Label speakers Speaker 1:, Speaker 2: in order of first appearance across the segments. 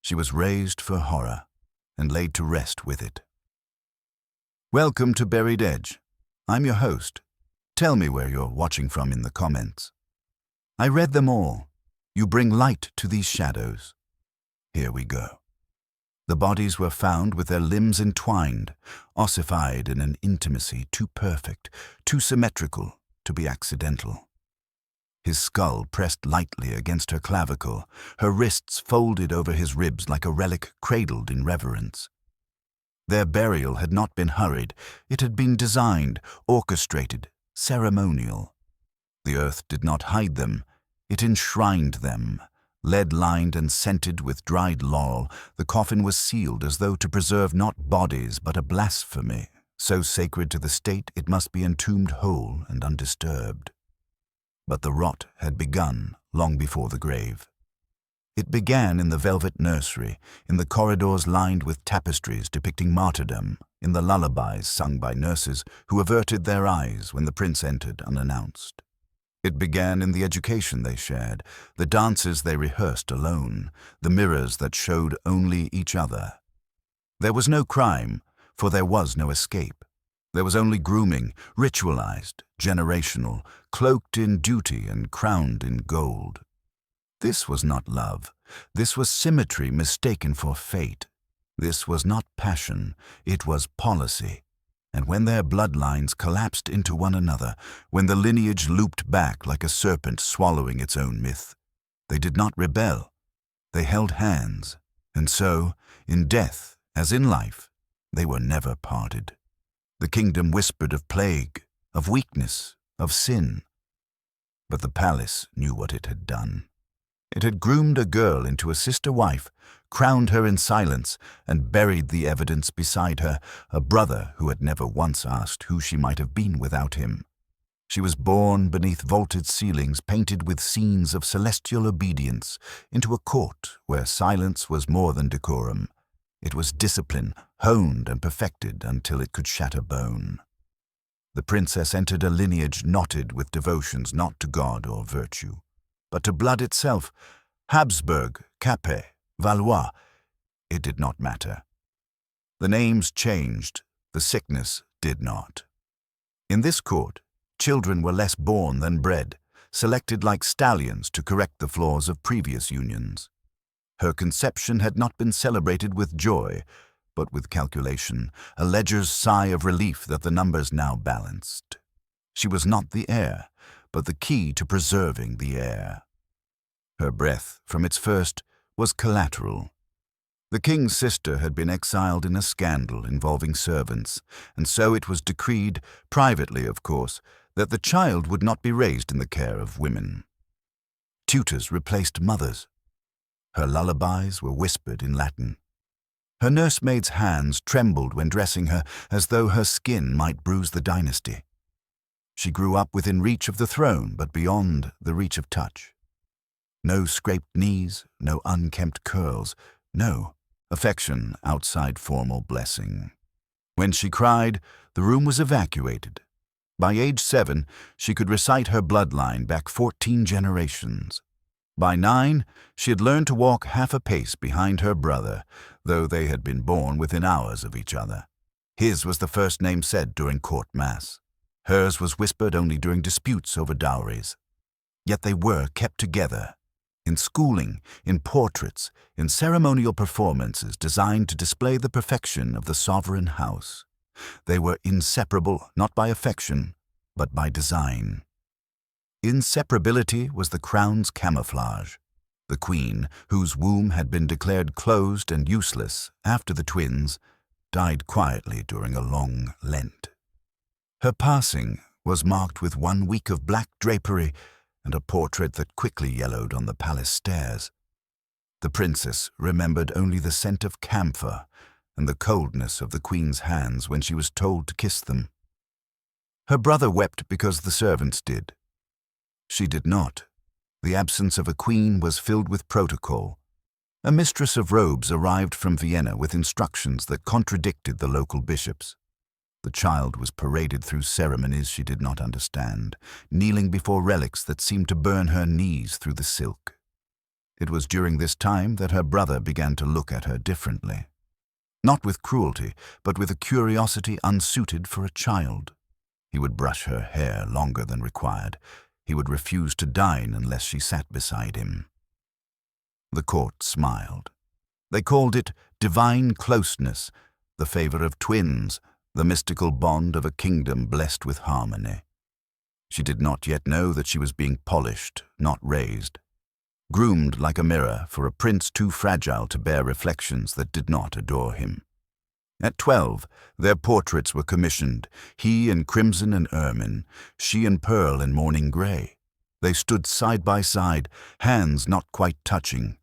Speaker 1: She was raised for horror and laid to rest with it. Welcome to Buried Edge. I'm your host. Tell me where you're watching from in the comments. I read them all. You bring light to these shadows. Here we go. The bodies were found with their limbs entwined, ossified in an intimacy too perfect, too symmetrical to be accidental. His skull pressed lightly against her clavicle, her wrists folded over his ribs like a relic cradled in reverence. Their burial had not been hurried. It had been designed, orchestrated, ceremonial. The earth did not hide them. It enshrined them. Lead-lined and scented with dried laurel, the coffin was sealed as though to preserve not bodies but a blasphemy, so sacred to the state it must be entombed whole and undisturbed. But the rot had begun long before the grave. It began in the velvet nursery, in the corridors lined with tapestries depicting martyrdom, in the lullabies sung by nurses who averted their eyes when the prince entered unannounced. It began in the education they shared, the dances they rehearsed alone, the mirrors that showed only each other. There was no crime, for there was no escape. There was only grooming, ritualized, generational, cloaked in duty and crowned in gold. This was not love. This was symmetry mistaken for fate. This was not passion. It was policy. And when their bloodlines collapsed into one another, when the lineage looped back like a serpent swallowing its own myth, they did not rebel. They held hands, and so, in death as in life, they were never parted. The kingdom whispered of plague, of weakness, of sin. But the palace knew what it had done. It had groomed a girl into a sister wife, crowned her in silence, and buried the evidence beside her, a brother who had never once asked who she might have been without him. She was born beneath vaulted ceilings painted with scenes of celestial obedience, into a court where silence was more than decorum. It was discipline, honed and perfected until it could shatter bone. The princess entered a lineage knotted with devotions not to God or virtue, but to blood itself. Habsburg, Capet, Valois, it did not matter. The names changed, the sickness did not. In this court, children were less born than bred, selected like stallions to correct the flaws of previous unions. Her conception had not been celebrated with joy, but with calculation, a ledger's sigh of relief that the numbers now balanced. She was not the heir, but the key to preserving the heir. Her breath, from its first, was collateral. The king's sister had been exiled in a scandal involving servants, and so it was decreed, privately of course, that the child would not be raised in the care of women. Tutors replaced mothers. Her lullabies were whispered in Latin. Her nursemaid's hands trembled when dressing her, as though her skin might bruise the dynasty. She grew up within reach of the throne, but beyond the reach of touch. No scraped knees, no unkempt curls, no affection outside formal blessing. When she cried, the room was evacuated. By age 7, she could recite her bloodline back 14 generations. By 9, she had learned to walk half a pace behind her brother, though they had been born within hours of each other. His was the first name said during court mass. Hers was whispered only during disputes over dowries. Yet they were kept together. In schooling, in portraits, in ceremonial performances designed to display the perfection of the sovereign house. They were inseparable not by affection, but by design. Inseparability was the crown's camouflage. The queen, whose womb had been declared closed and useless after the twins, died quietly during a long Lent. Her passing was marked with 1 week of black drapery and a portrait that quickly yellowed on the palace stairs. The princess remembered only the scent of camphor and the coldness of the queen's hands when she was told to kiss them. Her brother wept because the servants did. She did not. The absence of a queen was filled with protocol. A mistress of robes arrived from Vienna with instructions that contradicted the local bishops. The child was paraded through ceremonies she did not understand, kneeling before relics that seemed to burn her knees through the silk. It was during this time that her brother began to look at her differently. Not with cruelty, but with a curiosity unsuited for a child. He would brush her hair longer than required. He would refuse to dine unless she sat beside him. The court smiled. They called it divine closeness, the favor of twins, the mystical bond of a kingdom blessed with harmony. She did not yet know that she was being polished, not raised. Groomed like a mirror for a prince too fragile to bear reflections that did not adore him. At 12, their portraits were commissioned, he in crimson and ermine, she in pearl and morning grey. They stood side by side, hands not quite touching,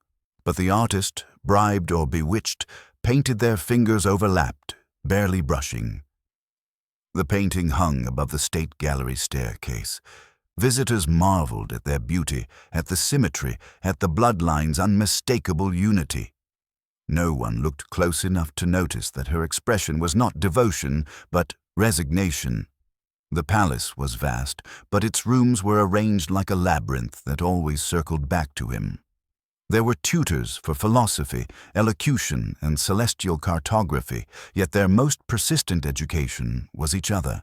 Speaker 1: but the artist, bribed or bewitched, painted their fingers overlapped, barely brushing. The painting hung above the state gallery staircase. Visitors marveled at their beauty, at the symmetry, at the bloodline's unmistakable unity. No one looked close enough to notice that her expression was not devotion, but resignation. The palace was vast, but its rooms were arranged like a labyrinth that always circled back to him. There were tutors for philosophy, elocution, and celestial cartography, yet their most persistent education was each other.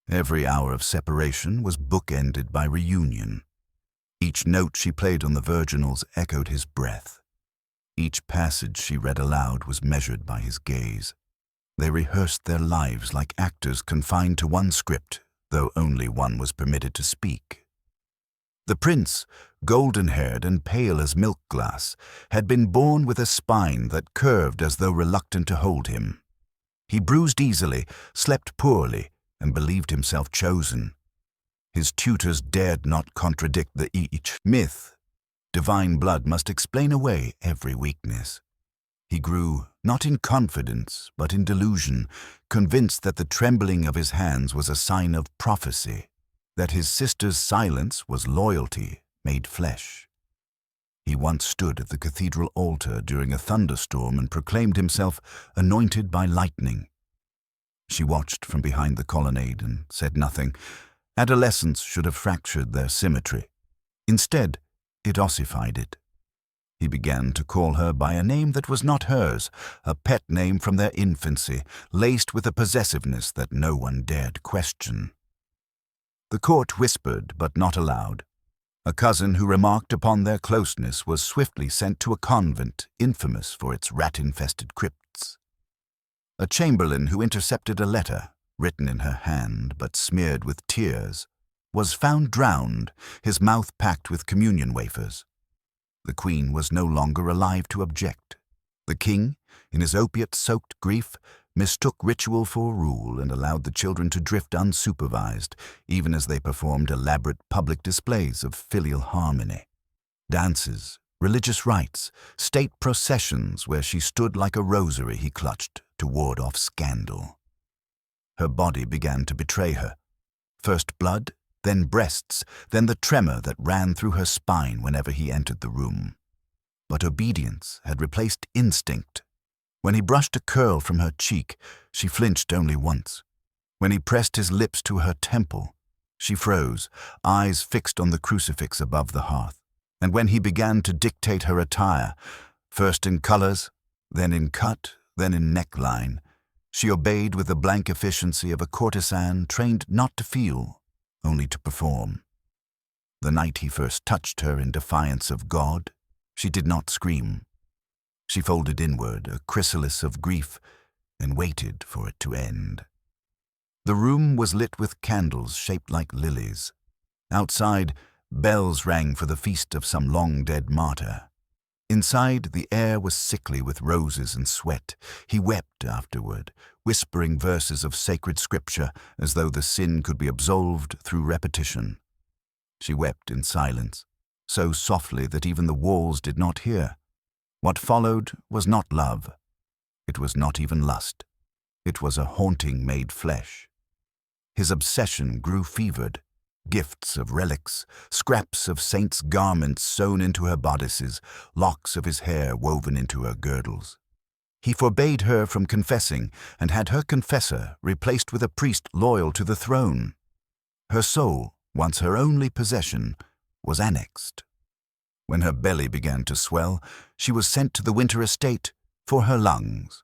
Speaker 1: Every hour of separation was bookended by reunion. Each note she played on the virginals echoed his breath. Each passage she read aloud was measured by his gaze. They rehearsed their lives like actors confined to one script, though only one was permitted to speak. The prince, golden-haired and pale as milk glass, had been born with a spine that curved as though reluctant to hold him. He bruised easily, slept poorly, and believed himself chosen. His tutors dared not contradict the each myth. Divine blood must explain away every weakness. He grew not in confidence, but in delusion, convinced that the trembling of his hands was a sign of prophecy, that his sister's silence was loyalty made flesh. He once stood at the cathedral altar during a thunderstorm and proclaimed himself anointed by lightning. She watched from behind the colonnade and said nothing. Adolescence should have fractured their symmetry. Instead, it ossified it. He began to call her by a name that was not hers, a pet name from their infancy, laced with a possessiveness that no one dared question. The court whispered, but not aloud. A cousin who remarked upon their closeness was swiftly sent to a convent infamous for its rat-infested crypts. A chamberlain who intercepted a letter, written in her hand but smeared with tears, was found drowned, his mouth packed with communion wafers. The queen was no longer alive to object. The king, in his opiate-soaked grief, mistook ritual for rule and allowed the children to drift unsupervised, even as they performed elaborate public displays of filial harmony. Dances, religious rites, state processions where she stood like a rosary he clutched to ward off scandal. Her body began to betray her. First blood, then breasts, then the tremor that ran through her spine whenever he entered the room. But obedience had replaced instinct. When he brushed a curl from her cheek, she flinched only once. When he pressed his lips to her temple, she froze, eyes fixed on the crucifix above the hearth. And when he began to dictate her attire, first in colors, then in cut, then in neckline, she obeyed with the blank efficiency of a courtesan trained not to feel, only to perform. The night he first touched her in defiance of God, she did not scream. She folded inward, a chrysalis of grief, and waited for it to end. The room was lit with candles shaped like lilies. Outside, bells rang for the feast of some long-dead martyr. Inside, the air was sickly with roses and sweat. He wept afterward, whispering verses of sacred scripture as though the sin could be absolved through repetition. She wept in silence, so softly that even the walls did not hear. What followed was not love. It was not even lust. It was a haunting made flesh. His obsession grew fevered. Gifts of relics, scraps of saints' garments sewn into her bodices, locks of his hair woven into her girdles. He forbade her from confessing and had her confessor replaced with a priest loyal to the throne. Her soul, once her only possession, was annexed. When her belly began to swell, she was sent to the winter estate for her lungs.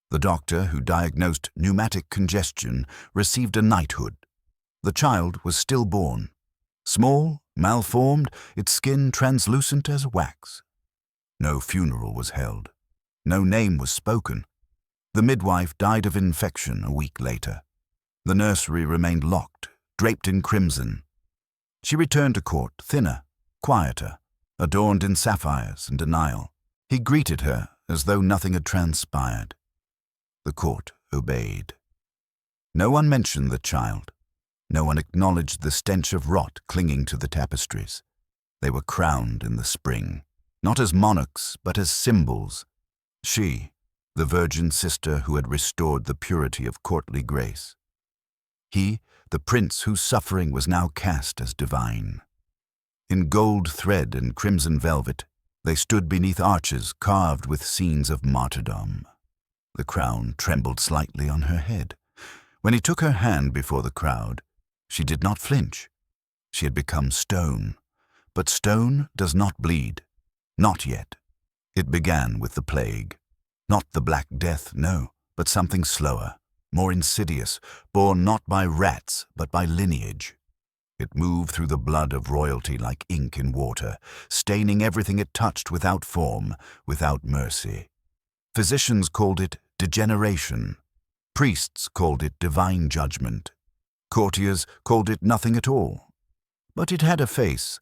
Speaker 1: The doctor who diagnosed pneumatic congestion received a knighthood. The child was stillborn. Small, malformed, its skin translucent as wax. No funeral was held. No name was spoken. The midwife died of infection a week later. The nursery remained locked, draped in crimson. She returned to court thinner, quieter, adorned in sapphires and denial. He greeted her as though nothing had transpired. The court obeyed. No one mentioned the child. No one acknowledged the stench of rot clinging to the tapestries. They were crowned in the spring, not as monarchs, but as symbols. She, the virgin sister who had restored the purity of courtly grace. He, the prince whose suffering was now cast as divine. In gold thread and crimson velvet, they stood beneath arches carved with scenes of martyrdom. The crown trembled slightly on her head. When he took her hand before the crowd, she did not flinch. She had become stone. But stone does not bleed. Not yet. It began with the plague. Not the Black Death, no, but something slower, more insidious, born not by rats, but by lineage. It moved through the blood of royalty like ink in water, staining everything it touched without form, without mercy. Physicians called it degeneration. Priests called it divine judgment. Courtiers called it nothing at all. But it had a face,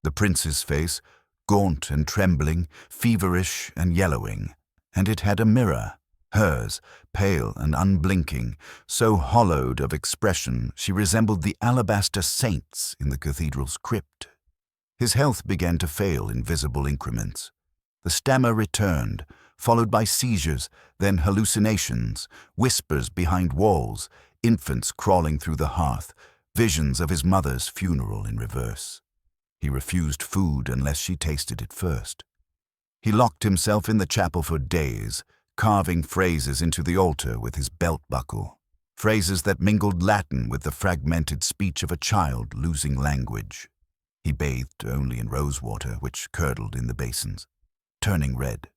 Speaker 1: the prince's face, gaunt and trembling, feverish and yellowing, and it had a mirror, hers, pale and unblinking, so hollowed of expression she resembled the alabaster saints in the cathedral's crypt. His health began to fail in visible increments. The stammer returned, followed by seizures, then hallucinations, whispers behind walls, infants crawling through the hearth, visions of his mother's funeral in reverse. He refused food unless she tasted it first. He locked himself in the chapel for days, carving phrases into the altar with his belt buckle, phrases that mingled Latin with the fragmented speech of a child losing language. He bathed only in rose water, which curdled in the basins, turning red.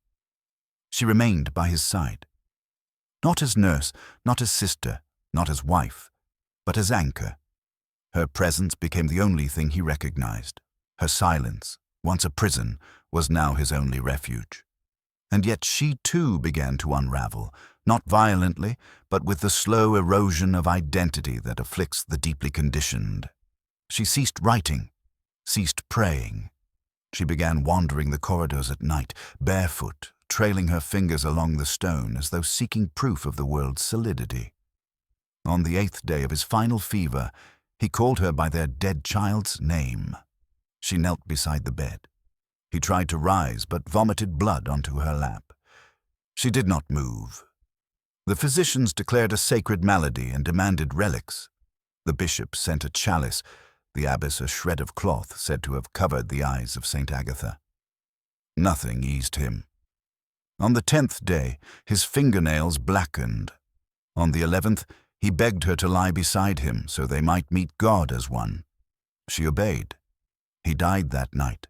Speaker 1: She remained by his side. Not as nurse, not as sister, not as wife, but as anchor. Her presence became the only thing he recognized. Her silence, once a prison, was now his only refuge. And yet she too began to unravel, not violently, but with the slow erosion of identity that afflicts the deeply conditioned. She ceased writing, ceased praying. She began wandering the corridors at night, barefoot, trailing her fingers along the stone as though seeking proof of the world's solidity. On the 8th day of his final fever, he called her by their dead child's name. She knelt beside the bed. He tried to rise, but vomited blood onto her lap. She did not move. The physicians declared a sacred malady and demanded relics. The bishop sent a chalice, the abbess a shred of cloth said to have covered the eyes of St. Agatha. Nothing eased him. On the 10th day, his fingernails blackened. On the 11th, he begged her to lie beside him so they might meet God as one. She obeyed. He died that night.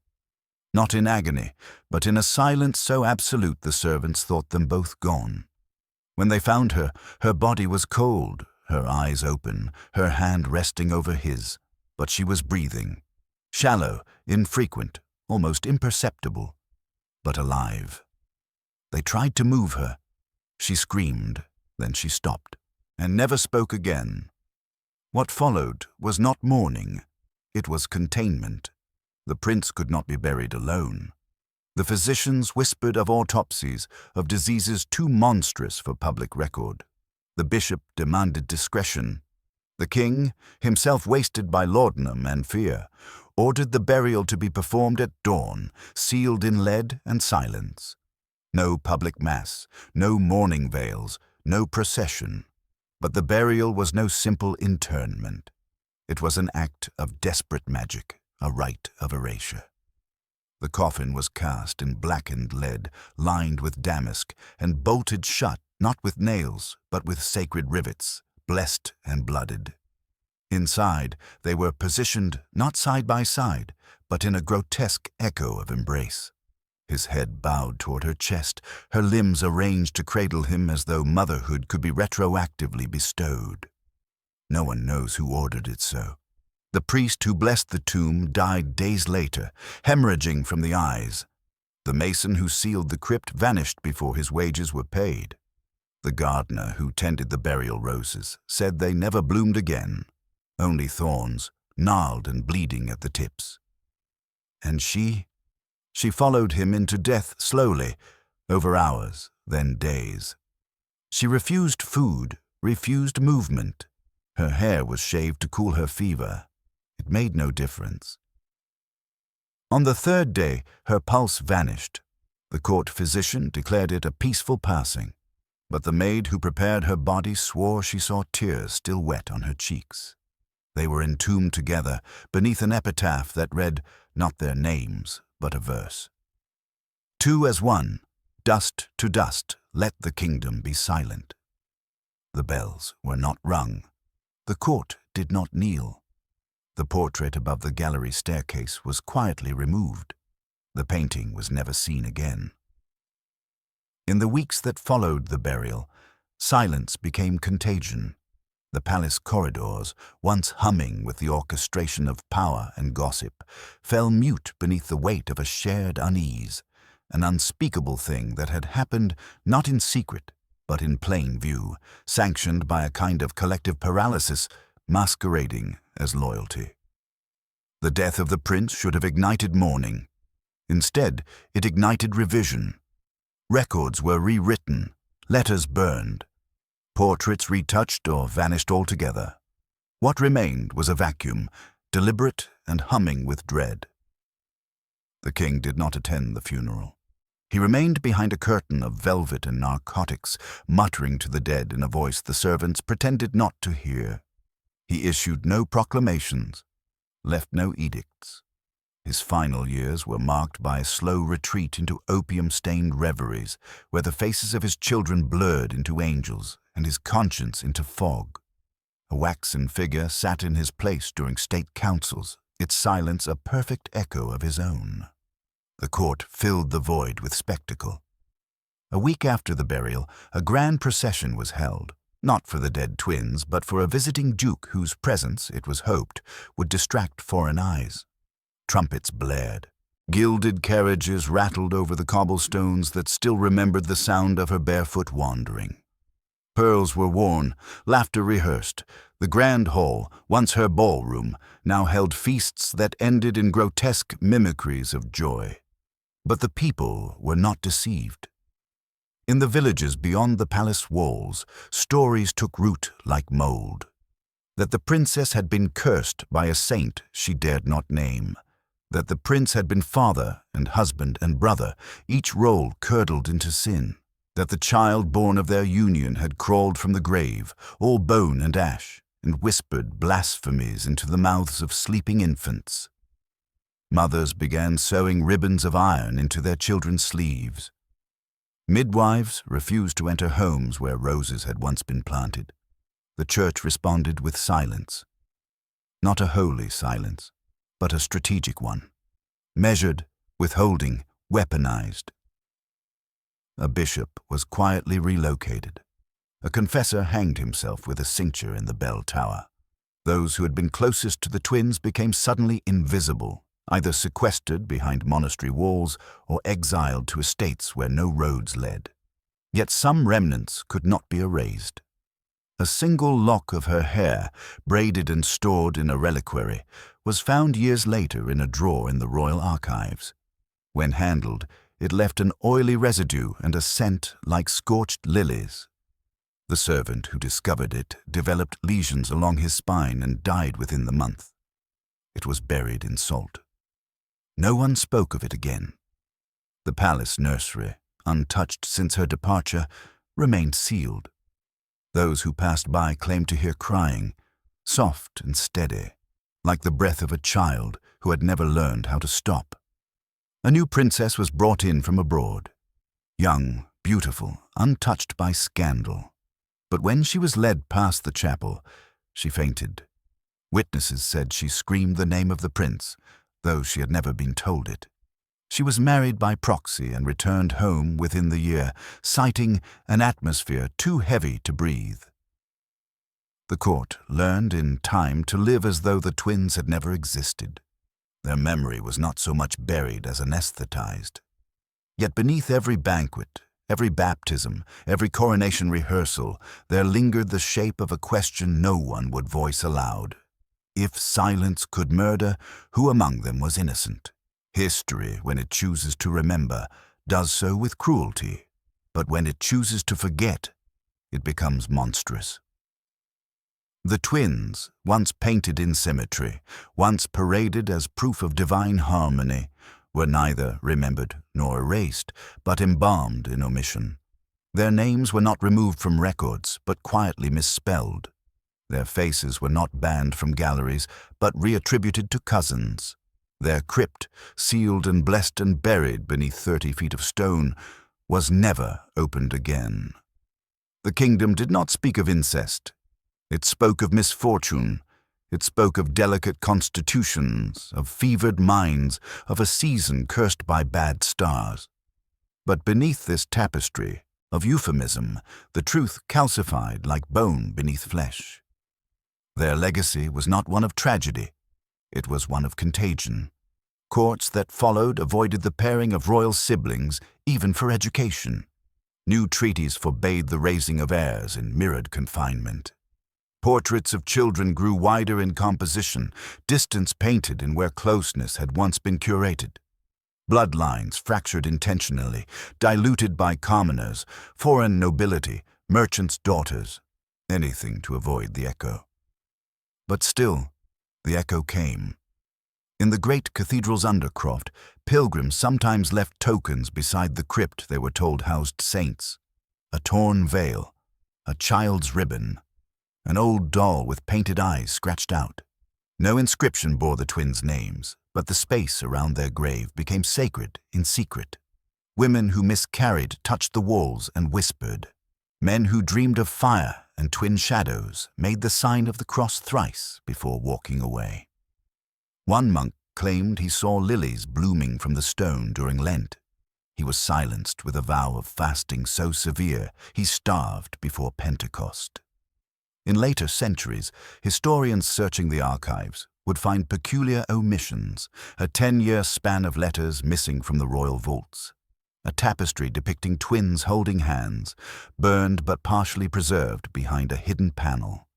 Speaker 1: Not in agony, but in a silence so absolute the servants thought them both gone. When they found her, her body was cold, her eyes open, her hand resting over his, but she was breathing. Shallow, infrequent, almost imperceptible, but alive. They tried to move her. She screamed, then she stopped, and never spoke again. What followed was not mourning, it was containment. The prince could not be buried alone. The physicians whispered of autopsies, of diseases too monstrous for public record. The bishop demanded discretion. The king, himself wasted by laudanum and fear, ordered the burial to be performed at dawn, sealed in lead and silence. No public mass, no mourning veils, no procession. But the burial was no simple interment. It was an act of desperate magic, a rite of erasure. The coffin was cast in blackened lead, lined with damask, and bolted shut, not with nails, but with sacred rivets, blessed and blooded. Inside, they were positioned not side by side, but in a grotesque echo of embrace. His head bowed toward her chest, her limbs arranged to cradle him as though motherhood could be retroactively bestowed. No one knows who ordered it so. The priest who blessed the tomb died days later, hemorrhaging from the eyes. The mason who sealed the crypt vanished before his wages were paid. The gardener who tended the burial roses said they never bloomed again, only thorns, gnarled and bleeding at the tips. And she followed him into death slowly, over hours, then days. She refused food, refused movement. Her hair was shaved to cool her fever. It made no difference. On the third day, her pulse vanished. The court physician declared it a peaceful passing, but the maid who prepared her body swore she saw tears still wet on her cheeks. They were entombed together beneath an epitaph that read not their names, but a verse. Two as one, dust to dust, let the kingdom be silent. The bells were not rung. The court did not kneel. The portrait above the gallery staircase was quietly removed. The painting was never seen again. In the weeks that followed the burial, silence became contagion. The palace corridors, once humming with the orchestration of power and gossip, fell mute beneath the weight of a shared unease, an unspeakable thing that had happened not in secret, but in plain view, sanctioned by a kind of collective paralysis, masquerading as loyalty. The death of the prince should have ignited mourning. Instead, it ignited revision. Records were rewritten, letters burned, portraits retouched or vanished altogether. What remained was a vacuum, deliberate and humming with dread. The king did not attend the funeral. He remained behind a curtain of velvet and narcotics, muttering to the dead in a voice the servants pretended not to hear. He issued no proclamations, left no edicts. His final years were marked by a slow retreat into opium-stained reveries, where the faces of his children blurred into angels and his conscience into fog. A waxen figure sat in his place during state councils, its silence a perfect echo of his own. The court filled the void with spectacle. A week after the burial, a grand procession was held, not for the dead twins, but for a visiting duke whose presence, it was hoped, would distract foreign eyes. Trumpets blared. Gilded carriages rattled over the cobblestones that still remembered the sound of her barefoot wandering. Pearls were worn, laughter rehearsed. The grand hall, once her ballroom, now held feasts that ended in grotesque mimicries of joy. But the people were not deceived. In the villages beyond the palace walls, stories took root like mold. That the princess had been cursed by a saint she dared not name. That the prince had been father and husband and brother, each role curdled into sin. That the child born of their union had crawled from the grave, all bone and ash, and whispered blasphemies into the mouths of sleeping infants. Mothers began sewing ribbons of iron into their children's sleeves. Midwives refused to enter homes where roses had once been planted. The church responded with silence. Not a holy silence, but a strategic one. Measured, withholding, weaponized. A bishop was quietly relocated. A confessor hanged himself with a cincture in the bell tower. Those who had been closest to the twins became suddenly invisible, either sequestered behind monastery walls or exiled to estates where no roads led. Yet some remnants could not be erased. A single lock of her hair, braided and stored in a reliquary, was found years later in a drawer in the royal archives. When handled, it left an oily residue and a scent like scorched lilies. The servant who discovered it developed lesions along his spine and died within the month. It was buried in salt. No one spoke of it again. The palace nursery, untouched since her departure, remained sealed. Those who passed by claimed to hear crying, soft and steady, like the breath of a child who had never learned how to stop. A new princess was brought in from abroad, young, beautiful, untouched by scandal. But when she was led past the chapel, she fainted. Witnesses said she screamed the name of the prince, though she had never been told it. She was married by proxy and returned home within the year, citing an atmosphere too heavy to breathe. The court learned in time to live as though the twins had never existed. Their memory was not so much buried as anesthetized. Yet beneath every banquet, every baptism, every coronation rehearsal, there lingered the shape of a question no one would voice aloud. If silence could murder, who among them was innocent? History, when it chooses to remember, does so with cruelty, but when it chooses to forget, it becomes monstrous. The twins, once painted in symmetry, once paraded as proof of divine harmony, were neither remembered nor erased, but embalmed in omission. Their names were not removed from records, but quietly misspelled. Their faces were not banned from galleries, but reattributed to cousins. Their crypt, sealed and blessed and buried beneath 30 feet of stone, was never opened again. The kingdom did not speak of incest. It spoke of misfortune. It spoke of delicate constitutions, of fevered minds, of a season cursed by bad stars. But beneath this tapestry of euphemism, the truth calcified like bone beneath flesh. Their legacy was not one of tragedy. It was one of contagion. Courts that followed avoided the pairing of royal siblings, even for education. New treaties forbade the raising of heirs in mirrored confinement. Portraits of children grew wider in composition, distance painted in where closeness had once been curated. Bloodlines fractured intentionally, diluted by commoners, foreign nobility, merchants' daughters, anything to avoid the echo. But still, the echo came. In the great cathedral's undercroft, pilgrims sometimes left tokens beside the crypt they were told housed saints. A torn veil, a child's ribbon, an old doll with painted eyes scratched out. No inscription bore the twins' names, but the space around their grave became sacred in secret. Women who miscarried touched the walls and whispered. Men who dreamed of fire and twin shadows made the sign of the cross thrice before walking away. One monk claimed he saw lilies blooming from the stone during Lent. He was silenced with a vow of fasting so severe he starved before Pentecost. In later centuries, historians searching the archives would find peculiar omissions, a 10-year span of letters missing from the royal vaults, a tapestry depicting twins holding hands, burned but partially preserved behind a hidden panel,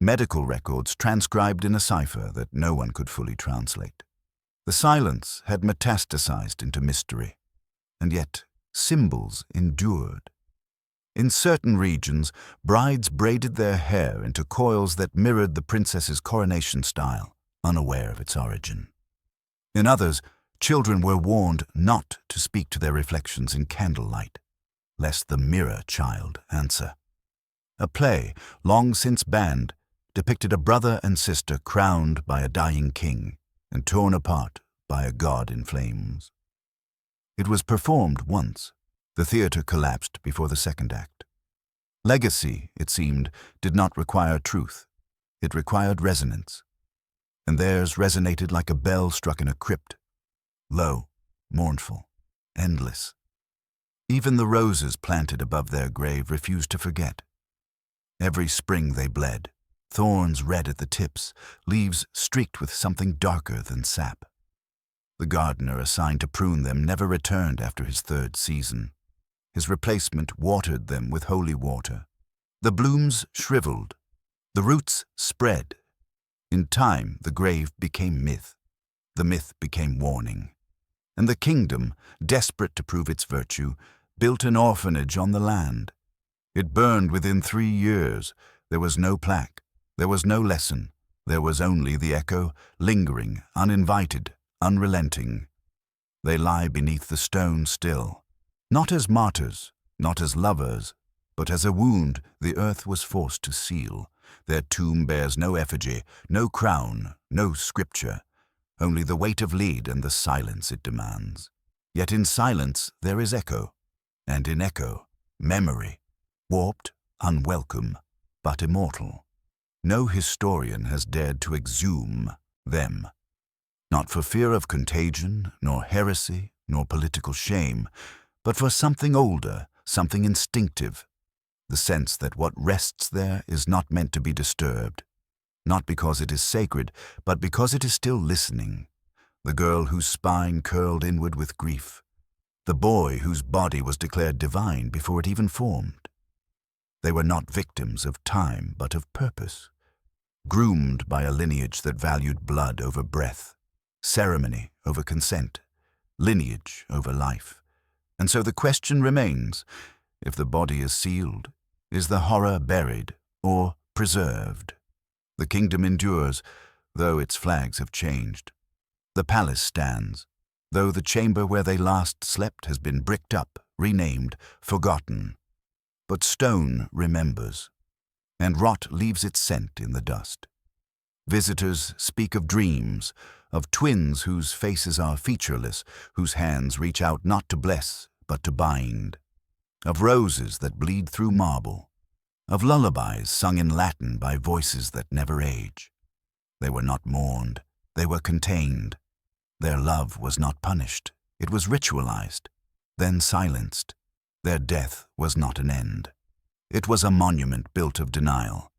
Speaker 1: medical records transcribed in a cipher that no one could fully translate. The silence had metastasized into mystery, and yet symbols endured. In certain regions, brides braided their hair into coils that mirrored the princess's coronation style, unaware of its origin. In others, children were warned not to speak to their reflections in candlelight, lest the mirror child answer. A play, long since banned, depicted a brother and sister crowned by a dying king and torn apart by a god in flames. It was performed once. The theater collapsed before the second act. Legacy, it seemed, did not require truth. It required resonance. And theirs resonated like a bell struck in a crypt. Low, mournful, endless. Even the roses planted above their grave refused to forget. Every spring they bled, thorns red at the tips, leaves streaked with something darker than sap. The gardener assigned to prune them never returned after his third season. His replacement watered them with holy water. The blooms shriveled. The roots spread. In time, the grave became myth. The myth became warning. And the kingdom, desperate to prove its virtue, built an orphanage on the land. It burned within 3 years. There was no plaque. There was no lesson. There was only the echo, lingering, uninvited, unrelenting. They lie beneath the stone still. Not as martyrs, not as lovers, but as a wound the earth was forced to seal. Their tomb bears no effigy, no crown, no scripture, only the weight of lead and the silence it demands. Yet in silence there is echo, and in echo, memory, warped, unwelcome, but immortal. No historian has dared to exhume them, not for fear of contagion, nor heresy, nor political shame, but for something older, something instinctive, the sense that what rests there is not meant to be disturbed, not because it is sacred, but because it is still listening. The girl whose spine curled inward with grief, the boy whose body was declared divine before it even formed. They were not victims of time, but of purpose, groomed by a lineage that valued blood over breath, ceremony over consent, lineage over life. And so the question remains, if the body is sealed, is the horror buried or preserved? The kingdom endures, though its flags have changed. The palace stands, though the chamber where they last slept has been bricked up, renamed, forgotten. But stone remembers, and rot leaves its scent in the dust. Visitors speak of dreams, of twins whose faces are featureless, whose hands reach out not to bless, but to bind, of roses that bleed through marble, of lullabies sung in Latin by voices that never age. They were not mourned, they were contained. Their love was not punished, it was ritualized, then silenced. Their death was not an end. It was a monument built of denial.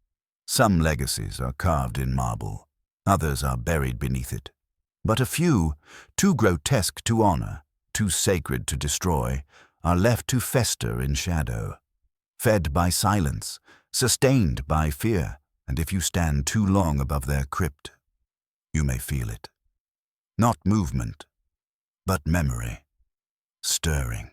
Speaker 1: Some legacies are carved in marble, others are buried beneath it. But a few, too grotesque to honor, too sacred to destroy, are left to fester in shadow, fed by silence, sustained by fear, and if you stand too long above their crypt, you may feel it. Not movement, but memory, stirring.